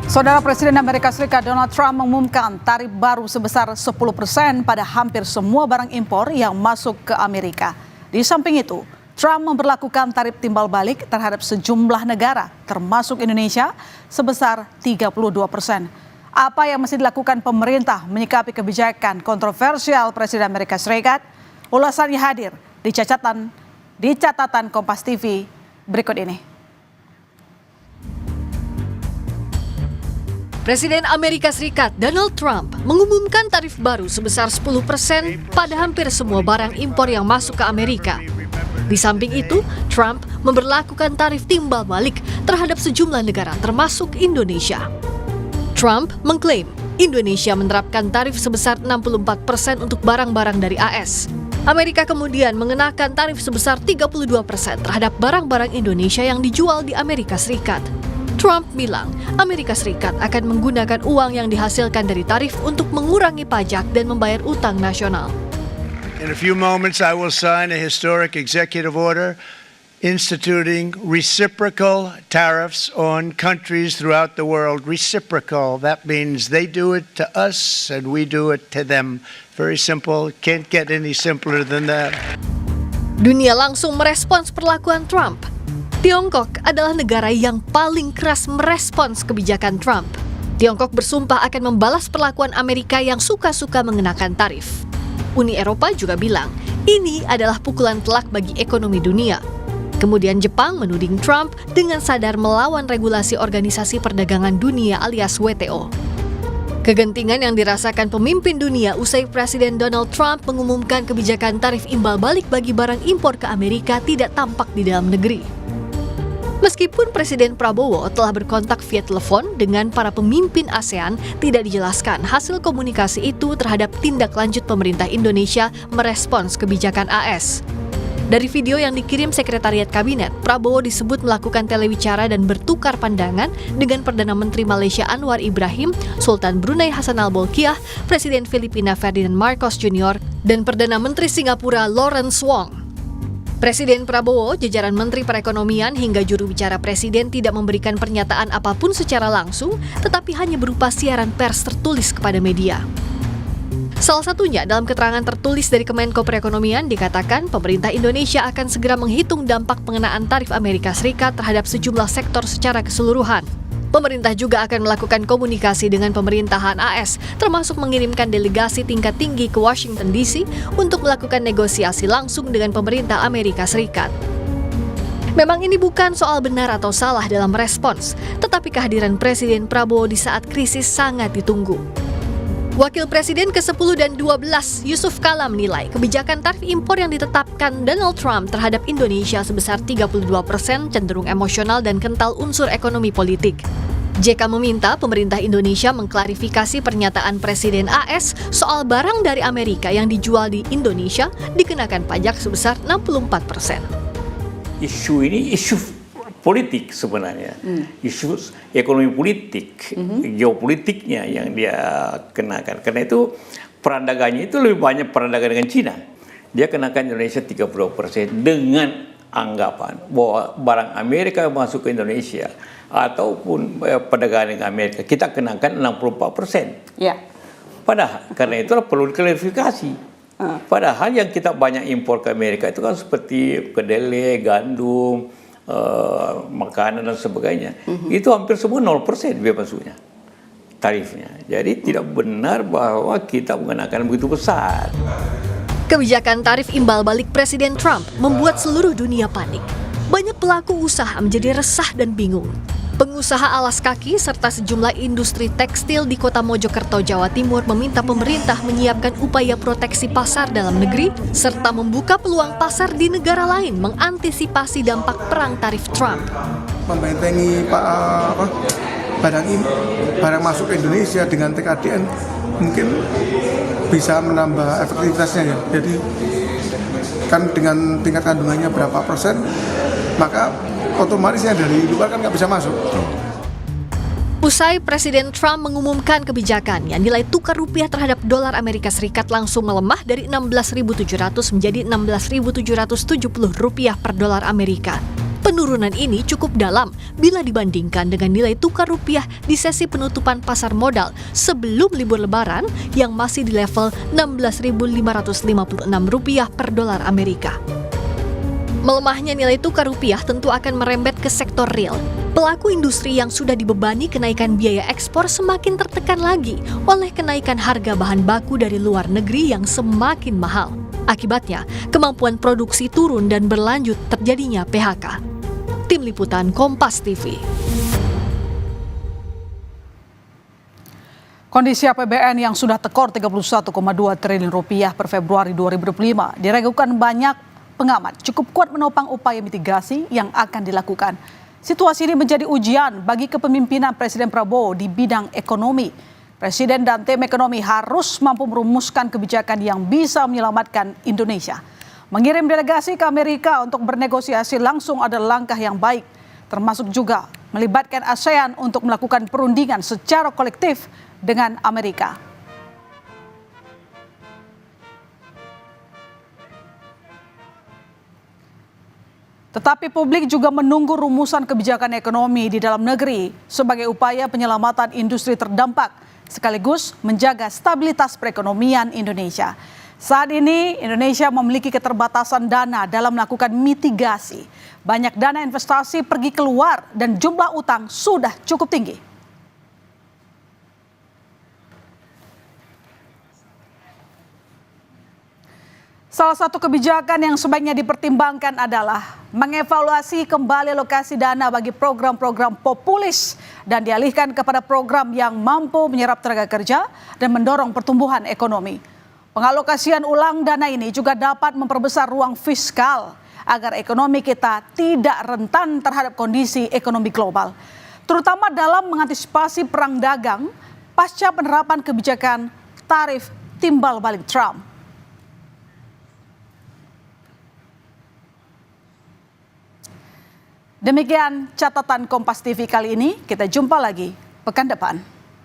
Saudara Presiden Amerika Serikat Donald Trump mengumumkan tarif baru sebesar 10% pada hampir semua barang impor yang masuk ke Amerika. Di samping itu, Trump memberlakukan tarif timbal balik terhadap sejumlah negara, termasuk Indonesia, sebesar 32%. Apa yang mesti dilakukan pemerintah menyikapi kebijakan kontroversial Presiden Amerika Serikat? Ulasannya hadir di catatan Kompas TV berikut ini. Presiden Amerika Serikat Donald Trump mengumumkan tarif baru sebesar 10% pada hampir semua barang impor yang masuk ke Amerika. Di samping itu, Trump memberlakukan tarif timbal balik terhadap sejumlah negara termasuk Indonesia. Trump mengklaim Indonesia menerapkan tarif sebesar 64% untuk barang-barang dari AS. Amerika kemudian mengenakan tarif sebesar 32% terhadap barang-barang Indonesia yang dijual di Amerika Serikat. Trump bilang Amerika Serikat akan menggunakan uang yang dihasilkan dari tarif untuk mengurangi pajak dan membayar utang nasional. In a few moments, I will sign a historic executive order instituting reciprocal tariffs on countries throughout the world. Reciprocal, that means they do it to us and we do it to them. Very simple, can't get any simpler than that. Dunia langsung merespons perlakuan Trump. Tiongkok adalah negara yang paling keras merespons kebijakan Trump. Tiongkok bersumpah akan membalas perlakuan Amerika yang suka-suka mengenakan tarif. Uni Eropa juga bilang, ini adalah pukulan telak bagi ekonomi dunia. Kemudian Jepang menuding Trump dengan sadar melawan regulasi Organisasi Perdagangan Dunia alias WTO. Kegentingan yang dirasakan pemimpin dunia usai Presiden Donald Trump mengumumkan kebijakan tarif imbal balik bagi barang impor ke Amerika tidak tampak di dalam negeri. Meskipun Presiden Prabowo telah berkontak via telepon dengan para pemimpin ASEAN, tidak dijelaskan hasil komunikasi itu terhadap tindak lanjut pemerintah Indonesia merespons kebijakan AS. Dari video yang dikirim Sekretariat Kabinet, Prabowo disebut melakukan telewicara dan bertukar pandangan dengan Perdana Menteri Malaysia Anwar Ibrahim, Sultan Brunei Hassanal Bolkiah, Presiden Filipina Ferdinand Marcos Jr., dan Perdana Menteri Singapura Lawrence Wong. Presiden Prabowo, jajaran Menteri Perekonomian hingga juru bicara Presiden tidak memberikan pernyataan apapun secara langsung, tetapi hanya berupa siaran pers tertulis kepada media. Salah satunya dalam keterangan tertulis dari Kemenko Perekonomian dikatakan pemerintah Indonesia akan segera menghitung dampak pengenaan tarif Amerika Serikat terhadap sejumlah sektor secara keseluruhan. Pemerintah juga akan melakukan komunikasi dengan pemerintahan AS, termasuk mengirimkan delegasi tingkat tinggi ke Washington DC untuk melakukan negosiasi langsung dengan pemerintah Amerika Serikat. Memang ini bukan soal benar atau salah dalam respons, tetapi kehadiran Presiden Prabowo di saat krisis sangat ditunggu. Wakil Presiden ke-10 dan 12, Yusuf Kala menilai kebijakan tarif impor yang ditetapkan Donald Trump terhadap Indonesia sebesar 32% cenderung emosional dan kental unsur ekonomi politik. JK meminta pemerintah Indonesia mengklarifikasi pernyataan Presiden AS soal barang dari Amerika yang dijual di Indonesia dikenakan pajak sebesar 64%. Isu ini isu politik sebenarnya, isu ekonomi politik, geopolitiknya yang dia kenakan. Karena itu perang dagangnya itu lebih banyak perang dagang dengan Cina. Dia kenakan Indonesia 30% dengan anggapan bahwa barang Amerika yang masuk ke Indonesia ataupun perdagangan dengan Amerika kita kenakan 64%. Ya. Padahal karena itulah perlu klarifikasi. Padahal yang kita banyak impor ke Amerika itu kan seperti kedelai, gandum, makanan dan sebagainya, itu hampir semua 0% biaya masuknya tarifnya. Jadi tidak benar bahwa kita mengenakan begitu besar. Kebijakan tarif imbal balik Presiden Trump membuat seluruh dunia panik. Banyak pelaku usaha menjadi resah dan bingung. Pengusaha alas kaki serta sejumlah industri tekstil di Kota Mojokerto, Jawa Timur meminta pemerintah menyiapkan upaya proteksi pasar dalam negeri serta membuka peluang pasar di negara lain mengantisipasi dampak perang tarif Trump. Membentengi barang masuk ke Indonesia dengan TKDN mungkin bisa menambah efektivitasnya ya. Jadi kan dengan tingkat kandungannya berapa persen, maka otomatis yang dari luar kan nggak bisa masuk. Usai Presiden Trump mengumumkan kebijakannya, nilai tukar rupiah terhadap dolar Amerika Serikat langsung melemah dari 16.700 menjadi 16.770 rupiah per dolar Amerika. Penurunan ini cukup dalam bila dibandingkan dengan nilai tukar rupiah di sesi penutupan pasar modal sebelum libur Lebaran yang masih di level Rp16.556 per dolar Amerika. Melemahnya nilai tukar rupiah tentu akan merembet ke sektor real. Pelaku industri yang sudah dibebani kenaikan biaya ekspor semakin tertekan lagi oleh kenaikan harga bahan baku dari luar negeri yang semakin mahal. Akibatnya, kemampuan produksi turun dan berlanjut terjadinya PHK. Tim Liputan Kompas TV. Kondisi APBN yang sudah tekor 31,2 triliun rupiah per Februari 2025 diragukan banyak pengamat cukup kuat menopang upaya mitigasi yang akan dilakukan. Situasi ini menjadi ujian bagi kepemimpinan Presiden Prabowo di bidang ekonomi. Presiden dan tim ekonomi harus mampu merumuskan kebijakan yang bisa menyelamatkan Indonesia. Mengirim delegasi ke Amerika untuk bernegosiasi langsung adalah langkah yang baik, termasuk juga melibatkan ASEAN untuk melakukan perundingan secara kolektif dengan Amerika. Tetapi publik juga menunggu rumusan kebijakan ekonomi di dalam negeri sebagai upaya penyelamatan industri terdampak, sekaligus menjaga stabilitas perekonomian Indonesia. Saat ini Indonesia memiliki keterbatasan dana dalam melakukan mitigasi. Banyak dana investasi pergi keluar dan jumlah utang sudah cukup tinggi. Salah satu kebijakan yang sebaiknya dipertimbangkan adalah mengevaluasi kembali alokasi dana bagi program-program populis dan dialihkan kepada program yang mampu menyerap tenaga kerja dan mendorong pertumbuhan ekonomi. Pengalokasian ulang dana ini juga dapat memperbesar ruang fiskal agar ekonomi kita tidak rentan terhadap kondisi ekonomi global, terutama dalam mengantisipasi perang dagang pasca penerapan kebijakan tarif timbal balik Trump. Demikian catatan Kompas TV kali ini, kita jumpa lagi pekan depan.